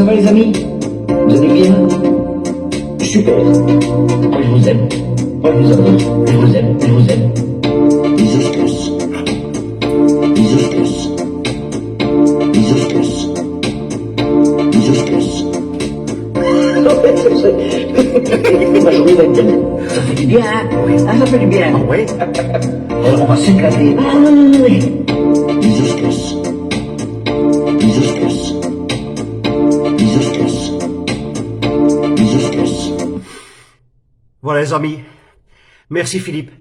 ça va les amis? Vous allez bien? Super. Moi je vous aime. Moi je vous adore. Je vous aime. Je vous aime. Bisous tous. Bisous tous. Bisous tous. Bisous tous. Ma journée va être belle. Ça fait du bien, hein? Ah, ça fait du bien. Oui. Alors on va s'éclater. Ah, oui. Bisous tous. Bisous tous. Bisous tous. Bisous tous. Voilà les amis, merci Philippe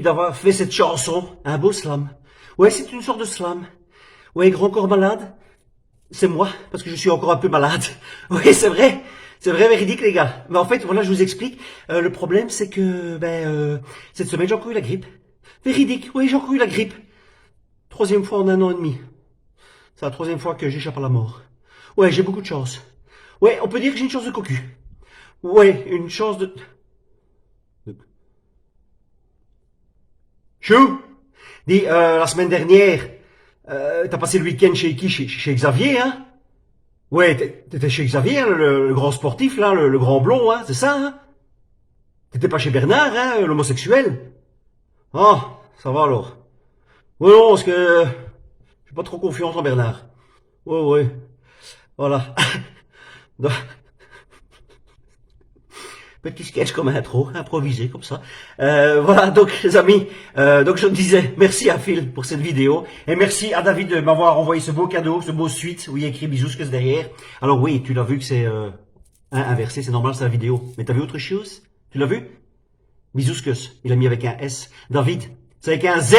d'avoir fait cette chanson, un beau slam. Ouais, c'est une sorte de slam. Ouais, Grand Corps Malade, c'est moi, parce que je suis encore un peu malade. Oui, c'est vrai véridique les gars. Mais en fait, voilà, je vous explique, le problème c'est que, cette semaine j'ai encore eu la grippe. Véridique, oui, j'ai encore eu la grippe. 3e fois en 1 an et demi. C'est la 3e fois que j'échappe à la mort. Ouais, j'ai beaucoup de chance. Ouais, on peut dire que j'ai une chance de cocu. Ouais, une chance de... Chou, dis, la semaine dernière, t'as passé le week-end chez qui? Chez Xavier, hein? Ouais, t'étais chez Xavier, hein, le grand sportif, là, le grand blond, hein, c'est ça, hein? T'étais pas chez Bernard, hein, l'homosexuel? Ah, ça va alors. Ouais, non, parce que j'ai pas trop confiance en Bernard. Ouais, voilà. Petit sketch comme intro, improvisé comme ça. Voilà, donc les amis, donc je disais merci à Phil pour cette vidéo et merci à David de m'avoir envoyé ce beau cadeau, ce beau suite où il y a écrit bisous que derrière. Alors oui, tu l'as vu que c'est inversé, c'est normal, c'est la vidéo. Mais t'as vu autre chose? Tu l'as vu? Bisous, il a mis avec un S. David, c'est avec un Z.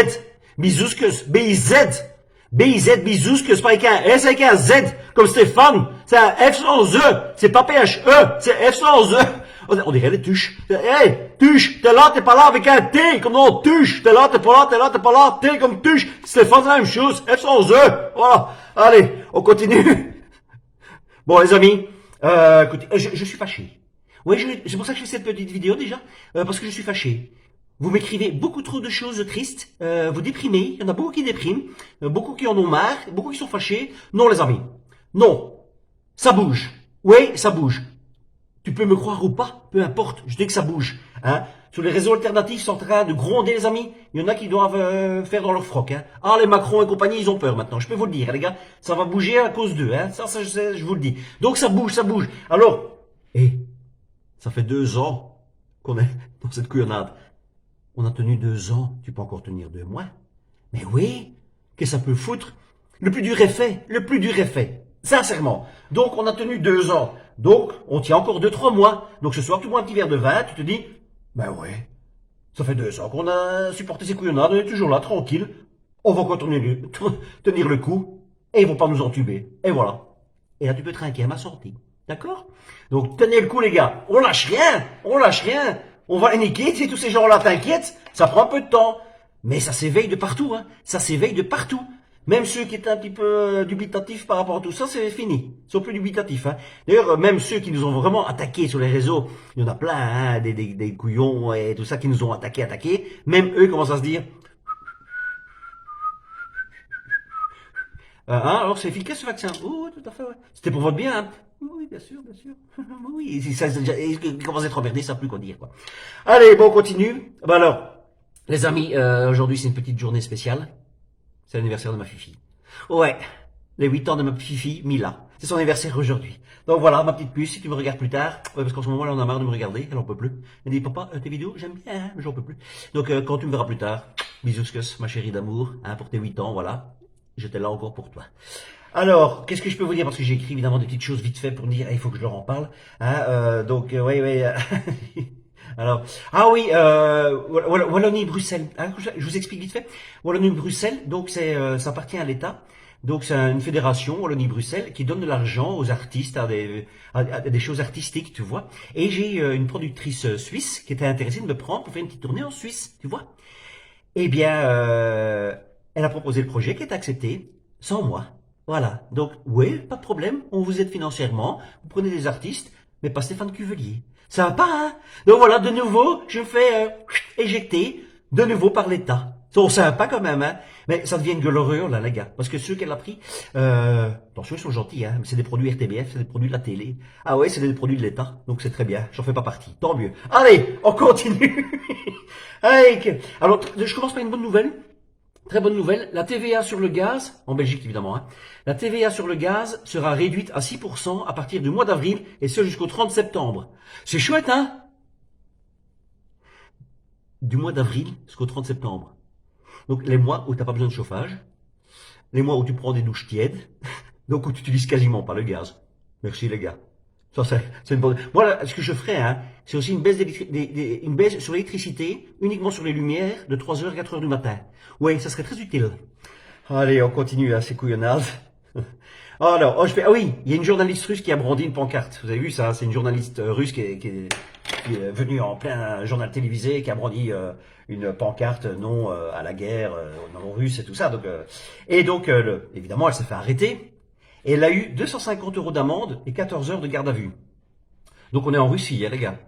Bisous, B-I-Z. B-I-Z, bisous, c'est pas avec un S, avec un Z. Comme Stéphane. C'est un F sans E. C'est pas P-H-E, c'est F sans E. On dirait des tuches. Hey, tuche, t'es là, t'es pas là avec un T. Comme non, tuche, t'es là, t'es pas là, t'es là, t'es pas là. T comme tuche. Stéphane, c'est la même chose. F sans E. Voilà. Allez, on continue. Bon, les amis, écoutez, je suis fâché. Oui, c'est pour ça que je fais cette petite vidéo déjà, parce que je suis fâché. Vous m'écrivez beaucoup trop de choses tristes, vous déprimez, il y en a beaucoup qui dépriment, beaucoup qui en ont marre, beaucoup qui sont fâchés. Non les amis, non, ça bouge. Oui, ça bouge. Tu peux me croire ou pas, peu importe, je dis que ça bouge. Hein. Sur les réseaux alternatifs, ils sont en train de gronder les amis. Il y en a qui doivent faire dans leur froc. Hein. Ah, les Macron et compagnie, ils ont peur maintenant. Je peux vous le dire, les gars. Ça va bouger à cause d'eux. Hein. Ça je vous le dis. Donc ça bouge, ça bouge. Alors, ça fait 2 ans qu'on est dans cette couillonnade. On a tenu 2 ans. Tu peux encore tenir 2 mois. Mais oui, que ça peut foutre. Le plus dur est fait. Le plus dur est fait. Sincèrement. Donc, on a tenu 2 ans. Donc, on tient encore 2-3 mois. Donc, ce soir, tu bois un petit verre de vin, tu te dis, ben ouais, ça fait 2 ans qu'on a supporté ces couillonnades, on est toujours là, tranquille. On va continuer tenir le coup, et ils vont pas nous entuber. Et voilà. Et là, tu peux trinquer à ma sortie. D'accord? Donc, tenez le coup, les gars. On lâche rien. On lâche rien. On va les niquer. Si tous ces gens-là t'inquiètent, ça prend un peu de temps. Mais ça s'éveille de partout, hein. Ça s'éveille de partout. Même ceux qui étaient un petit peu dubitatifs par rapport à tout ça, c'est fini. Ils sont plus dubitatifs, hein. D'ailleurs, même ceux qui nous ont vraiment attaqués sur les réseaux, il y en a plein, hein, des couillons et tout ça qui nous ont attaqués. Même eux commencent à se dire, alors c'est efficace ce vaccin. Oh, tout à fait, ouais. C'était pour votre bien, hein. Oui, bien sûr. Oui, ils commencent à être emmerdés, ils savent plus quoi dire, quoi. Allez, bon, on continue. Ben alors, les amis, aujourd'hui c'est une petite journée spéciale. C'est l'anniversaire de ma fifi. Ouais, les 8 ans de ma fifi, Mila. C'est son anniversaire aujourd'hui. Donc voilà, ma petite puce, si tu me regardes plus tard, ouais, parce qu'en ce moment, elle en a marre de me regarder, elle en peut plus. Elle dit, papa, tes vidéos, j'aime bien, hein, mais j'en peux plus. Donc quand tu me verras plus tard, bisous, ma chérie d'amour, hein, pour tes 8 ans, voilà. J'étais là encore pour toi. Alors, qu'est-ce que je peux vous dire? Parce que j'ai écrit évidemment des petites choses vite fait pour dire, il faut que je leur en parle. Hein, donc, ouais. Alors, ah oui, Wallonie-Bruxelles. Hein, je vous explique vite fait. Wallonie-Bruxelles, donc ça appartient à l'État. Donc c'est une fédération, Wallonie-Bruxelles, qui donne de l'argent aux artistes, à des choses artistiques, tu vois. Et j'ai une productrice suisse qui était intéressée de me prendre pour faire une petite tournée en Suisse, tu vois. Eh bien, elle a proposé le projet qui est accepté, sans moi. Voilà. Donc, oui, pas de problème, on vous aide financièrement, vous prenez des artistes, mais pas Stéphane Cuvelier. Ça va pas, hein? Donc voilà, de nouveau, je me fais éjecter, de nouveau par l'État. Sont sympas quand même, hein. Mais ça devient une gueulerie, là, les gars. Parce que ceux qu'elle a pris, attention, ils sont gentils, hein. Mais c'est des produits RTBF, c'est des produits de la télé. Ah ouais, c'est des produits de l'État. Donc c'est très bien. J'en fais pas partie. Tant mieux. Allez, on continue. Allez, alors, je commence par une bonne nouvelle. Très bonne nouvelle. La TVA sur le gaz, en Belgique évidemment, hein. La TVA sur le gaz sera réduite à 6% à partir du mois d'avril et ce jusqu'au 30 septembre. C'est chouette, hein? Du mois d'avril jusqu'au 30 septembre. Donc les mois où tu n'as pas besoin de chauffage, les mois où tu prends des douches tièdes, donc où tu n'utilises quasiment pas le gaz. Merci les gars. Ça c'est une bonne... Moi là, ce que je ferais, hein, c'est aussi une baisse sur l'électricité, uniquement sur les lumières, de 3h à 4h du matin. Oui, ça serait très utile. Allez, on continue à ces couillonnades. Alors, ah oui, il y a une journaliste russe qui a brandi une pancarte. Vous avez vu ça? C'est une journaliste russe qui est venue en plein journal télévisé, qui a brandi une pancarte non à la guerre, non aux Russes et tout ça. Donc, évidemment, elle s'est fait arrêter. Et elle a eu 250 € d'amende et 14 heures de garde à vue. Donc on est en Russie, hein, les gars.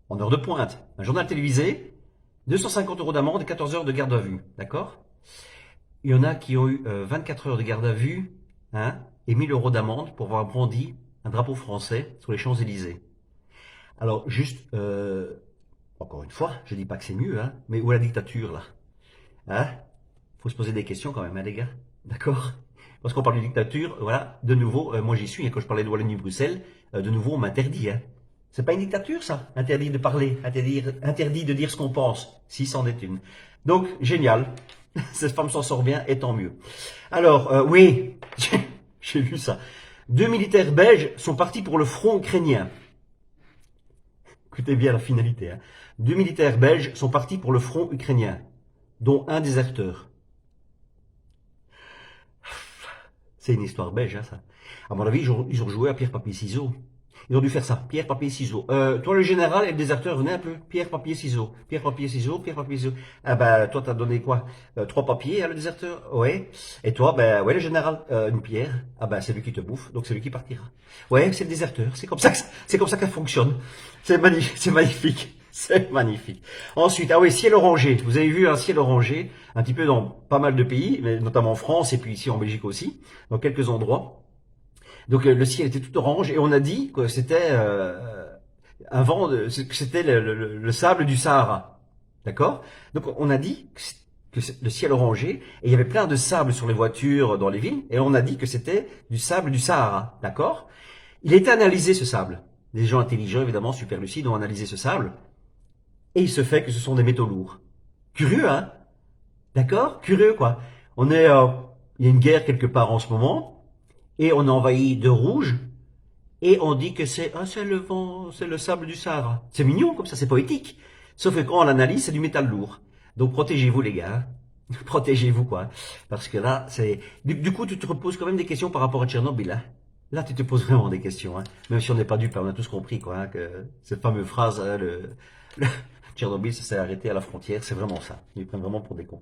En heure de pointe. Un journal télévisé, 250 € d'amende et 14 heures de garde à vue. D'accord? Il y en a qui ont eu 24 heures de garde à vue, hein, et 1000 € d'amende pour avoir brandi un drapeau français sur les Champs-Élysées. Alors, juste, encore une fois, je dis pas que c'est mieux, hein, mais où est la dictature, là? Hein? Faut se poser des questions quand même, hein, les gars. D'accord? Parce qu'on parle de dictature, voilà, de nouveau, moi j'y suis, hein, quand je parlais de Wallonie-Bruxelles, de nouveau on m'interdit, hein. C'est pas une dictature ça, interdit de parler, interdit de dire ce qu'on pense, si c'en est une. Donc, génial, cette femme s'en sort bien, et tant mieux. Alors, oui, j'ai vu ça. 2 militaires belges sont partis pour le front ukrainien. Écoutez bien la finalité, hein. 2 militaires belges sont partis pour le front ukrainien, dont un déserteur. C'est une histoire belge, hein, ça. À mon avis, ils ont joué à pierre, papier, ciseaux. Ils ont dû faire ça. Pierre, papier, ciseaux. Toi, le général et le déserteur, venez un peu. Pierre, papier, ciseaux. Pierre, papier, ciseaux. Pierre, papier, ciseaux. Ah ben, toi, t'as donné quoi? 3 papiers à le déserteur? Ouais. Et toi, ben, ouais, le général, une pierre. Ah ben, c'est lui qui te bouffe, donc c'est lui qui partira. Ouais, c'est le déserteur. C'est comme ça que ça fonctionne. C'est magnifique. C'est magnifique. C'est magnifique. Ensuite, ah oui, ciel orangé. Vous avez vu un ciel orangé, un petit peu dans pas mal de pays, mais notamment en France et puis ici en Belgique aussi, dans quelques endroits. Donc le ciel était tout orange et on a dit que c'était un vent, que c'était le sable du Sahara. D'accord? Donc on a dit que le ciel orangé et il y avait plein de sable sur les voitures dans les villes et on a dit que c'était du sable du Sahara. D'accord? Il a été analysé ce sable. Des gens intelligents, évidemment, super lucides, ont analysé ce sable. Et il se fait que ce sont des métaux lourds. Curieux, hein? D'accord? Curieux, quoi. Il y a une guerre quelque part en ce moment, et on est envahi de rouge, et on dit que c'est le vent, c'est le sable du Sahara. C'est mignon, comme ça, c'est poétique. Sauf que quand on l'analyse, c'est du métal lourd. Donc protégez-vous, les gars. Hein. Protégez-vous, quoi. Parce que là, c'est... Du coup, tu te reposes quand même des questions par rapport à Tchernobyl, hein. Là, tu te poses vraiment des questions, hein. Même si on n'est pas dupe, on a tous compris, quoi, hein, que cette fameuse phrase, hein, Tchernobyl, ça s'est arrêté à la frontière, c'est vraiment ça. Ils prennent vraiment pour des cons.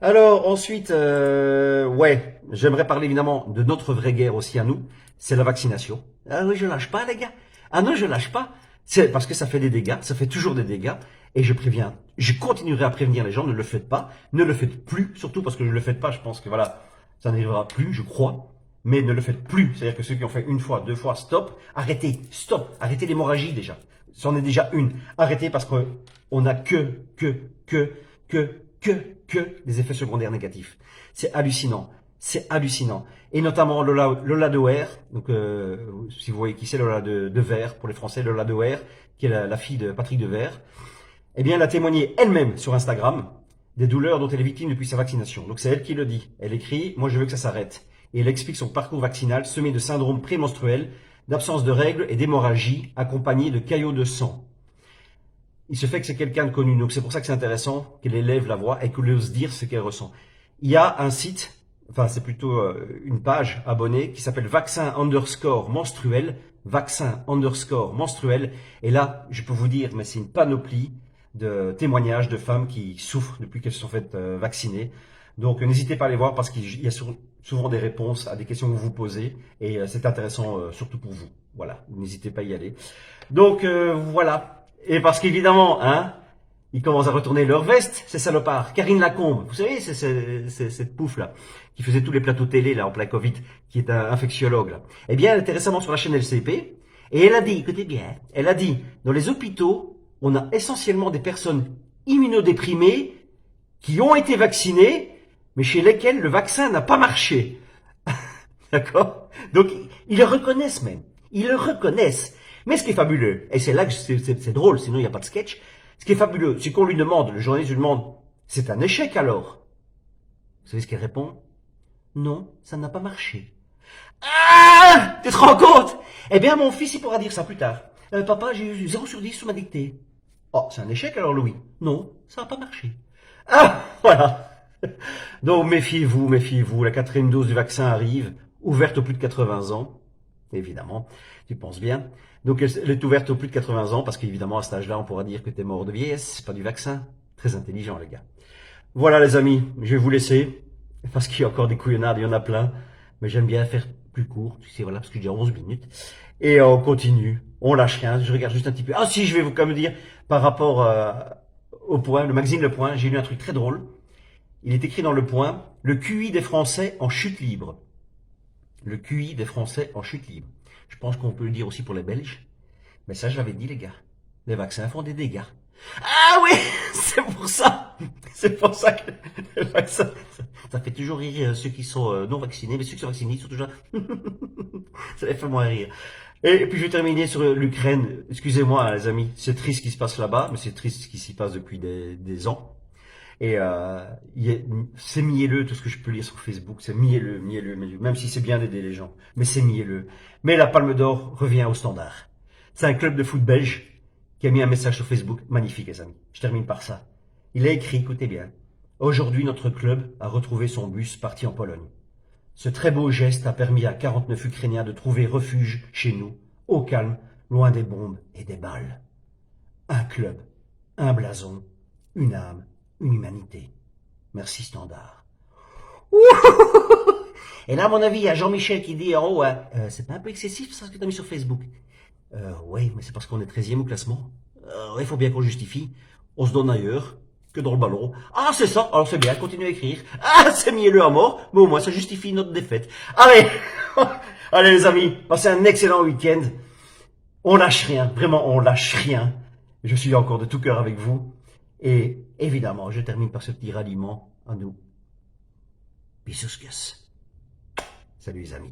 Alors, ensuite, ouais, j'aimerais parler évidemment de notre vraie guerre aussi à nous, c'est la vaccination. Ah oui, je lâche pas, les gars. Ah non, je lâche pas. C'est parce que ça fait des dégâts, ça fait toujours des dégâts, et je préviens, je continuerai à prévenir les gens, ne le faites pas, ne le faites plus, surtout parce que je ne le faites pas, je pense que voilà, ça n'arrivera plus, je crois. Mais ne le faites plus. C'est-à-dire que ceux qui ont fait une fois, 2 fois, stop. Arrêtez. Stop. Arrêtez l'hémorragie déjà. C'en est déjà une. Arrêtez parce qu'on n'a que des effets secondaires négatifs. C'est hallucinant. C'est hallucinant. Et notamment Lola Dehaer. Donc, si vous voyez qui c'est, Lola Dehaer, pour les Français, Lola Dehaer, qui est la fille de Patrick Dehaer. Eh bien, elle a témoigné elle-même sur Instagram des douleurs dont elle est victime depuis sa vaccination. Donc, c'est elle qui le dit. Elle écrit, moi je veux que ça s'arrête. Et elle explique son parcours vaccinal semé de syndrome prémenstruel, d'absence de règles et d'hémorragie, accompagné de caillots de sang. Il se fait que c'est quelqu'un de connu, donc c'est pour ça que c'est intéressant qu'elle élève la voix et qu'elle ose dire ce qu'elle ressent. Il y a un site, enfin c'est plutôt une page abonnée qui s'appelle vaccin_menstruel, vaccin_menstruel, et là, je peux vous dire, mais c'est une panoplie de témoignages de femmes qui souffrent depuis qu'elles se sont faites vacciner. Donc n'hésitez pas à les voir parce qu'il y a souvent des réponses à des questions que vous vous posez et c'est intéressant surtout pour vous. Voilà, n'hésitez pas à y aller. Donc voilà, et parce qu'évidemment, hein, ils commencent à retourner leur veste, ces salopards. Karine Lacombe, vous savez, c'est cette pouffe-là, qui faisait tous les plateaux télé, là, en plein Covid, qui est un infectiologue, là. Eh bien, elle était récemment sur la chaîne LCP, et elle a dit, écoutez bien, elle a dit, dans les hôpitaux, on a essentiellement des personnes immunodéprimées qui ont été vaccinées, mais chez lesquelles le vaccin n'a pas marché. D'accord? Donc, ils le reconnaissent même. Ils le reconnaissent. Mais ce qui est fabuleux, et c'est là que c'est drôle, sinon il n'y a pas de sketch, ce qui est fabuleux, c'est qu'on lui demande, le journaliste lui demande, c'est un échec alors? Vous savez ce qu'elle répond? Non, ça n'a pas marché. Ah! Tu te rends compte? Eh bien, mon fils, il pourra dire ça plus tard. Papa, j'ai eu 0 sur 10 sur ma dictée. Oh, c'est un échec alors, Louis? Non, ça n'a pas marché. Ah! Voilà. Donc, méfiez-vous, méfiez-vous. La 4e dose du vaccin arrive, ouverte aux plus de 80 ans. Évidemment, tu penses bien. Donc, elle est ouverte aux plus de 80 ans parce qu'évidemment, à cet âge-là, on pourra dire que t'es mort de vieillesse, c'est pas du vaccin. Très intelligent, les gars. Voilà, les amis, je vais vous laisser parce qu'il y a encore des couillonnades, il y en a plein. Mais j'aime bien faire plus court, tu sais, voilà, parce que j'ai 11 minutes. Et on continue, on lâche rien, je regarde juste un petit peu. Ah si, je vais vous quand même dire, par rapport au Point, le magazine Le Point, j'ai lu un truc très drôle. Il est écrit dans Le Point, le QI des Français en chute libre. Le QI des Français en chute libre. Je pense qu'on peut le dire aussi pour les Belges. Mais ça, je l'avais dit, les gars. Les vaccins font des dégâts. Ah oui, c'est pour ça. C'est pour ça que le vaccin, ça fait toujours rire ceux qui sont non vaccinés, mais ceux qui sont vaccinés sont toujours... Ça les fait moins rire. Et puis je vais terminer sur l'Ukraine. Excusez-moi, les amis, c'est triste ce qui se passe là-bas, mais c'est triste ce qui s'y passe depuis des ans. Et c'est mielleux tout ce que je peux lire sur Facebook, c'est mielleux, mielleux, mielleux, même si c'est bien d'aider les gens, mais c'est mielleux. Mais la Palme d'Or revient au Standard. C'est un club de foot belge qui a mis un message sur Facebook, magnifique les amis. Je termine par ça. Il a écrit, écoutez bien, aujourd'hui notre club a retrouvé son bus parti en Pologne. Ce très beau geste a permis à 49 Ukrainiens de trouver refuge chez nous, au calme, loin des bombes et des balles. Un club, un blason, une âme, une humanité. Merci Standard. Et là, à mon avis, il y a Jean-Michel qui dit en haut, c'est pas un peu excessif ça ce que tu as mis sur Facebook? Oui, mais c'est parce qu'on est 13e au classement. Il faut bien qu'on justifie. On se donne ailleurs que dans le ballon. Ah, c'est ça. Alors c'est bien, continue à écrire. Ah, c'est mielleux à mort, mais au moins ça justifie notre défaite. Allez, allez les amis, passez un excellent week-end. On lâche rien, vraiment, on lâche rien. Je suis encore de tout cœur avec vous. Et évidemment, je termine par ce petit ralliement à nous. Bisous. Salut les amis.